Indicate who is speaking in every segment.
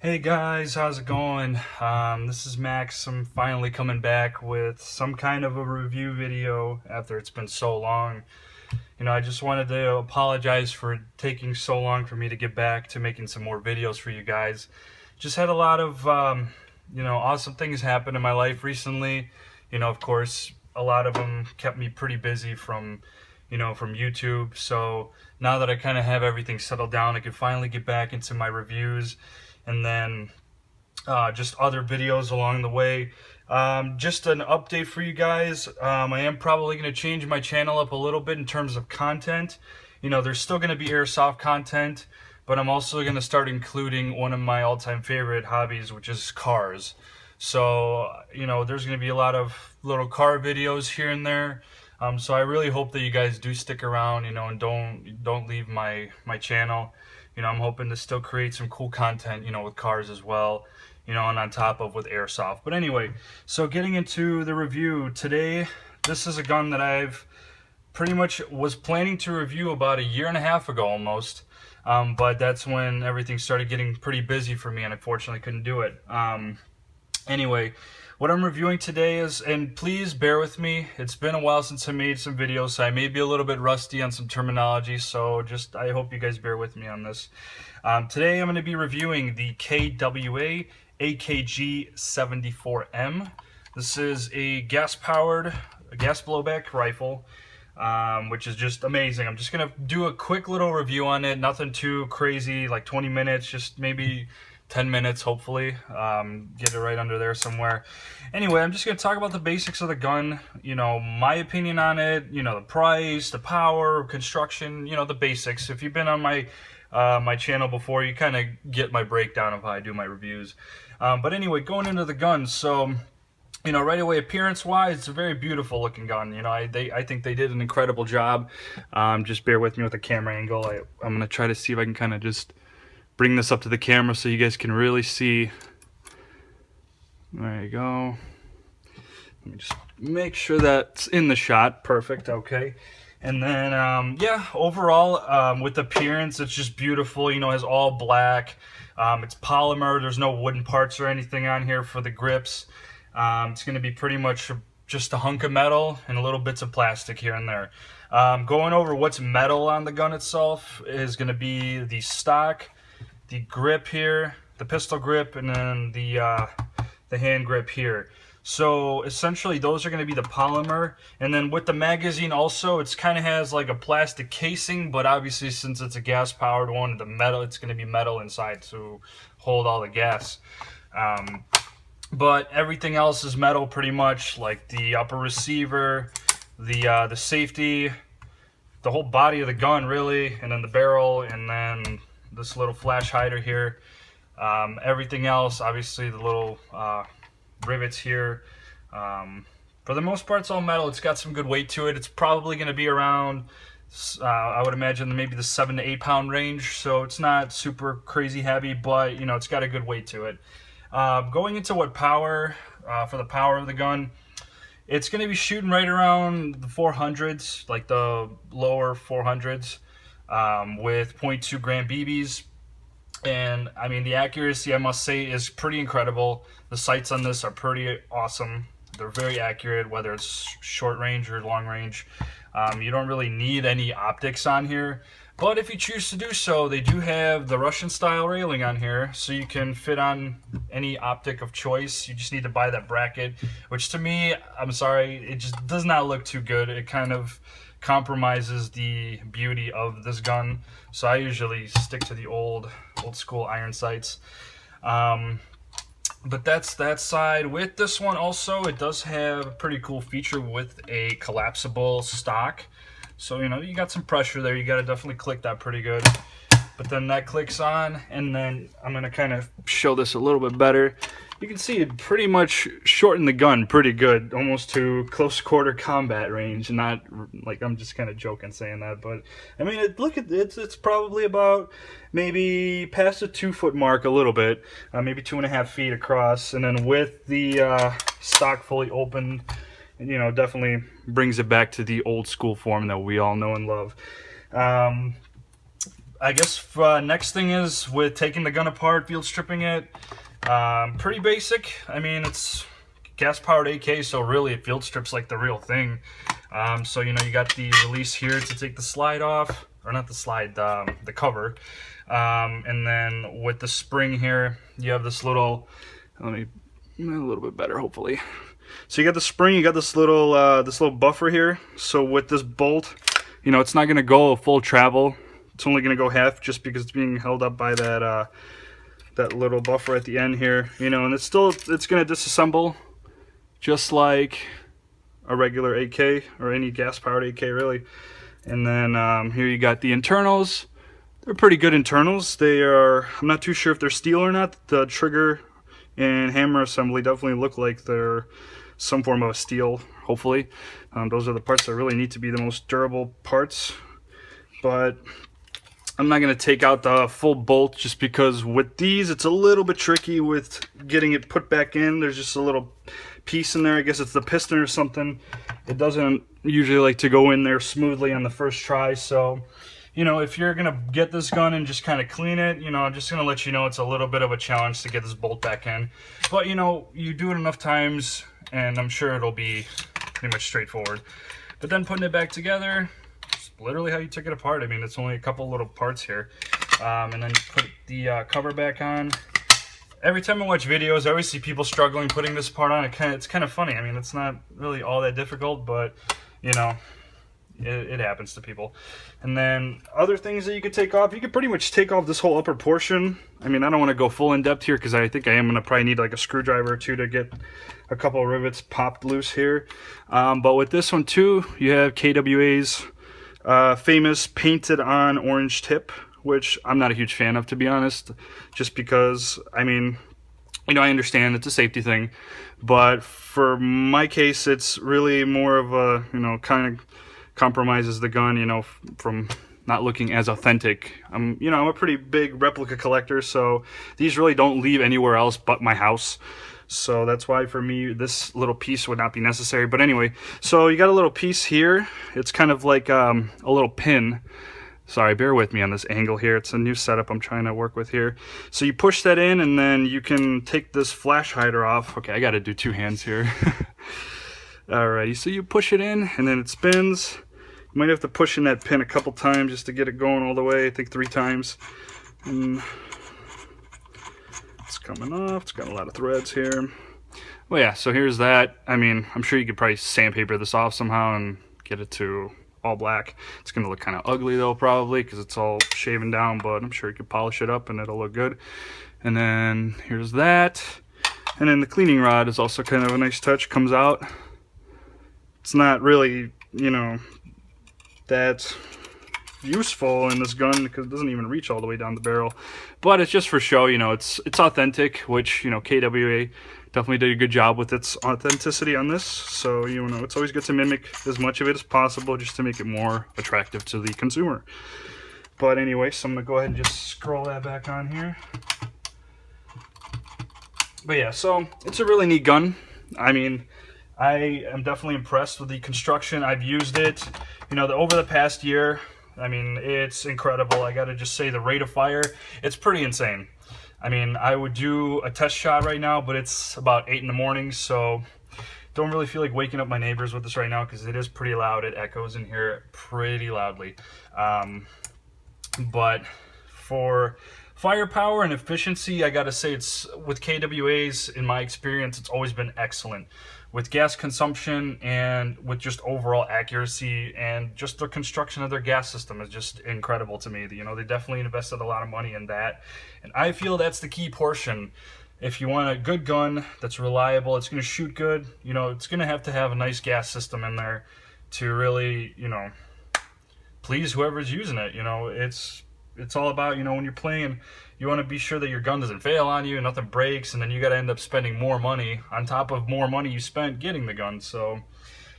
Speaker 1: Hey guys, how's it going? This is Max. I'm finally coming back with some kind of a review video after it's been so long. I just wanted to apologize for taking so long for me to get back to making some more videos for you guys. Just had a lot of, awesome things happen in my life recently. Of course, a lot of them kept me pretty busy from YouTube. So now that I kind of have everything settled down, I can finally get back into my reviews and then just other videos along the way. Just an update for you guys. I am probably going to change my channel up a little bit in terms of content. There's still going to be airsoft content, but I'm also going to start including one of my all-time favorite hobbies, which is cars. So, there's going to be a lot of little car videos here and there. So I really hope that you guys do stick around, and don't leave my channel. I'm hoping to still create some cool content, with cars as well, and on top of with airsoft. But anyway, so getting into the review today, this is a gun that I've pretty much was planning to review about 1.5 years ago almost. But that's when everything started getting pretty busy for me and unfortunately couldn't do it. Anyway, what I'm reviewing today is, and please bear with me, it's been a while since I made some videos, so I may be a little bit rusty on some terminology, so I hope you guys bear with me on this. Today I'm going to be reviewing the KWA AKG-74M. This is a gas blowback rifle, which is just amazing. I'm just going to do a quick little review on it, nothing too crazy, like 20 minutes, just maybe 10 minutes, hopefully. Get it right under there somewhere. Anyway, I'm just going to talk about the basics of the gun, my opinion on it, the price, the power, construction, the basics. If you've been on my channel before, you kind of get my breakdown of how I do my reviews. But anyway, going into the gun, so right away, appearance-wise, it's a very beautiful looking gun. I think they did an incredible job. Just bear with me with the camera angle. I'm going to try to see if I can kind of just bring this up to the camera so you guys can really see. There you go. Let me just make sure that's in the shot. Perfect. Okay. And then, yeah, overall, with appearance, it's just beautiful. It has all black. It's polymer. There's no wooden parts or anything on here for the grips. It's going to be pretty much just a hunk of metal and a little bits of plastic here and there. Going over what's metal on the gun itself is going to be the stock, the grip here, the pistol grip, and then the hand grip here. So essentially those are going to be the polymer, and then with the magazine also, it's kind of has like a plastic casing, but obviously since it's a gas powered one, the metal, it's going to be metal inside to hold all the gas. But everything else is metal pretty much, like the upper receiver, the safety, the whole body of the gun really, and then the barrel, and then this little flash hider here. Everything else, obviously the little rivets here. For the most part, it's all metal. It's got some good weight to it. It's probably going to be around, I would imagine, maybe the 7 to 8 pound range. So it's not super crazy heavy, but it's got a good weight to it. Going into what power, for the power of the gun, it's going to be shooting right around the 400s, like the lower 400s. With 0.2 gram BBs, and I mean the accuracy, I must say, is pretty incredible. The sights on this are pretty awesome. They're very accurate, whether it's short range or long range. You don't really need any optics on here, but if you choose to do so, they do have the Russian style railing on here, so you can fit on any optic of choice. You just need to buy that bracket, which to me, I'm sorry, it just does not look too good. It kind of compromises the beauty of this gun, so I usually stick to the old school iron sights. But that's that side. With this one also, it does have a pretty cool feature with a collapsible stock, so you got some pressure there. You got to definitely click that pretty good, but then that clicks on, and then I'm going to kind of show this a little bit better. You can see it pretty much shortened the gun pretty good, almost to close quarter combat range. Not like, I'm just kind of joking saying that, but I mean, look at it, it's probably about maybe past the 2 foot mark a little bit, maybe 2.5 feet across, and then with the stock fully opened, definitely brings it back to the old school form that we all know and love. I guess next thing is with taking the gun apart, field stripping it. Pretty basic. I mean, it's gas-powered AK, so really it field strips like the real thing. So you know, you got the release here to take the slide off, or not the slide, the cover. And then with the spring here, you have this little, let me, a little bit better hopefully. So you got the spring, you got this little buffer here. So with this bolt, you know, it's not going to go full travel. It's only going to go half just because it's being held up by that that little buffer at the end here. You know, and it's going to disassemble just like a regular AK or any gas-powered AK really. And then here you got the internals. They're pretty good internals. They are, I'm not too sure if they're steel or not. The trigger and hammer assembly definitely look like they're some form of steel, hopefully. Those are the parts that really need to be the most durable parts. But I'm not going to take out the full bolt just because with these it's a little bit tricky with getting it put back in. There's just a little piece in there. I guess it's the piston or something. It doesn't usually like to go in there smoothly on the first try. So, you know, if you're going to get this gun and just kind of clean it, you know, I'm just going to let you know it's a little bit of a challenge to get this bolt back in. But, you know, you do it enough times and I'm sure it'll be pretty much straightforward. But then putting it back together, it's literally how you took it apart. I mean, it's only a couple little parts here. And then you put the cover back on. Every time I watch videos, I always see people struggling putting this part on. It's kind of funny. I mean, it's not really all that difficult, but, you know, it happens to people. And then other things that you could take off, you could pretty much take off this whole upper portion. I mean, I don't want to go full in depth here because I think I am going to probably need like a screwdriver or two to get a couple of rivets popped loose here. But with this one too, you have KWA's famous painted on orange tip, which I'm not a huge fan of, to be honest, just because, I mean, you know, I understand it's a safety thing, but for my case, it's really more of a, you know, kind of compromises the gun, you know, from not looking as authentic. You know, I'm a pretty big replica collector, so these really don't leave anywhere else but my house. So that's why for me, this little piece would not be necessary. But anyway, so you got a little piece here. It's kind of like a little pin. Sorry, bear with me on this angle here. It's a new setup I'm trying to work with here. So you push that in and then you can take this flash hider off. Okay, I got to do two hands here. Alrighty, so you push it in and then it spins. You might have to push in that pin a couple times just to get it going all the way. I think 3 times. And it's coming off. It's got a lot of threads here. Well, yeah, so here's that. I mean, I'm sure you could probably sandpaper this off somehow and get it to all black. It's going to look kind of ugly though, probably, because it's all shaven down, but I'm sure you could polish it up and it'll look good. And then here's that. And then the cleaning rod is also kind of a nice touch. Comes out. It's not really, you know, that useful in this gun because it doesn't even reach all the way down the barrel, but it's just for show. You know, it's authentic, which, you know, KWA definitely did a good job with its authenticity on this. So, you know, it's always good to mimic as much of it as possible just to make it more attractive to the consumer. But anyway, so I'm gonna go ahead and just scroll that back on here. But yeah, so it's a really neat gun. I mean, I am definitely impressed with the construction. I've used it, you know, over the past year. I mean, it's incredible. I gotta just say the rate of fire, it's pretty insane. I mean, I would do a test shot right now, but it's about 8 in the morning, so don't really feel like waking up my neighbors with this right now because it is pretty loud. It echoes in here pretty loudly. But for firepower and efficiency, I gotta say it's, with KWA's, in my experience, it's always been excellent. With gas consumption and with just overall accuracy, and just the construction of their gas system is just incredible to me. You know, they definitely invested a lot of money in that, and I feel that's the key portion. If you want a good gun that's reliable, it's going to shoot good, you know, it's going to have a nice gas system in there to really, you know, please whoever's using it. You know, it's all about, you know, when you're playing, you want to be sure that your gun doesn't fail on you and nothing breaks, and then you got to end up spending more money on top of more money you spent getting the gun. So,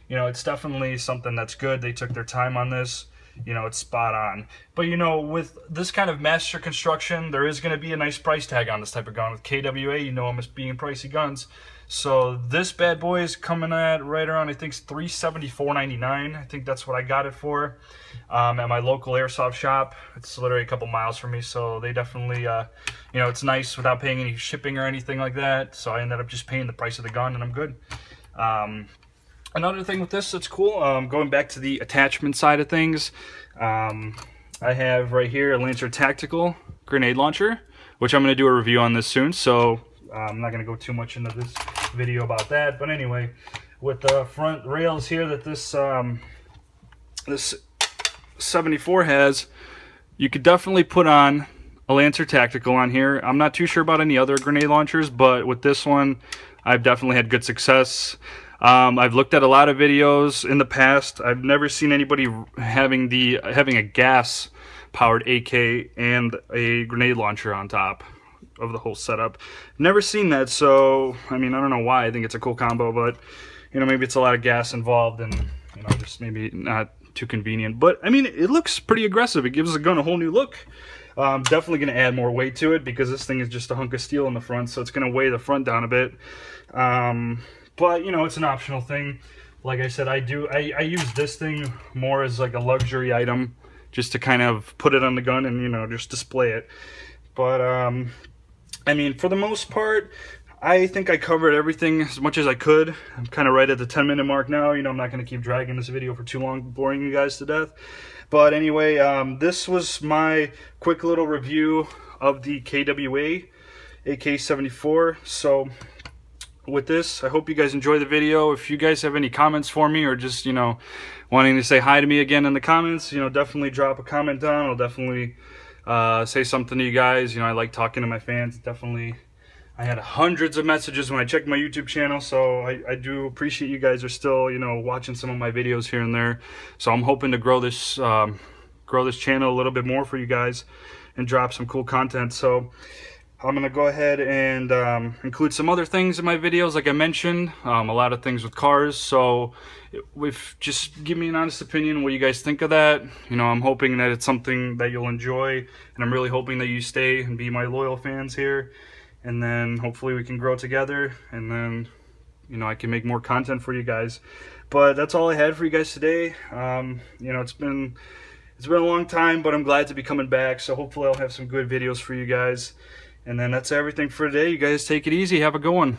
Speaker 1: you know, it's definitely something that's good. They took their time on this. you know, it's spot on. But you know, with this kind of master construction, there is going to be a nice price tag on this type of gun. With KWA, you know, I'm being pricey guns. So this bad boy is coming at right around, I think it's $374.99. I think that's what I got it for at my local airsoft shop. It's literally a couple miles from me, so they definitely, you know, it's nice without paying any shipping or anything like that. So I ended up just paying the price of the gun, and I'm good. Another thing with this that's cool, going back to the attachment side of things, I have right here a Lancer Tactical grenade launcher, which I'm going to do a review on this soon, so I'm not going to go too much into this video about that. But anyway, with the front rails here that this this 74 has, you could definitely put on a Lancer Tactical on here. I'm not too sure about any other grenade launchers, but with this one, I've definitely had good success. I've looked at a lot of videos in the past. I've never seen anybody having a gas powered AK and a grenade launcher on top of the whole setup. Never seen that, so I mean, I don't know why. I think it's a cool combo, but you know, maybe it's a lot of gas involved and, you know, just maybe not too convenient. But I mean, it looks pretty aggressive. It gives the gun a whole new look. Definitely going to add more weight to it because this thing is just a hunk of steel in the front, so it's going to weigh the front down a bit. But you know, it's an optional thing. Like I said, I use this thing more as like a luxury item, just to kind of put it on the gun and, you know, just display it. But I mean, for the most part, I think I covered everything as much as I could. I'm kind of right at the 10-minute mark now. You know, I'm not going to keep dragging this video for too long, boring you guys to death. But anyway, this was my quick little review of the KWA AK-74. So with this, I hope you guys enjoy the video. If you guys have any comments for me, or just, you know, wanting to say hi to me again in the comments, you know, definitely drop a comment down. I'll definitely say something to you guys. You know, I like talking to my fans. Definitely, I had hundreds of messages when I checked my YouTube channel, so I do appreciate you guys are still, you know, watching some of my videos here and there. So I'm hoping to grow this channel a little bit more for you guys and drop some cool content. So I'm going to go ahead and include some other things in my videos, like I mentioned, a lot of things with cars. So just give me an honest opinion what you guys think of that. You know, I'm hoping that it's something that you'll enjoy, and I'm really hoping that you stay and be my loyal fans here. And then hopefully we can grow together, and then, you know, I can make more content for you guys. But that's all I had for you guys today. You know, it's been a long time, but I'm glad to be coming back. So hopefully I'll have some good videos for you guys. And then that's everything for today. You guys take it easy. Have a good one.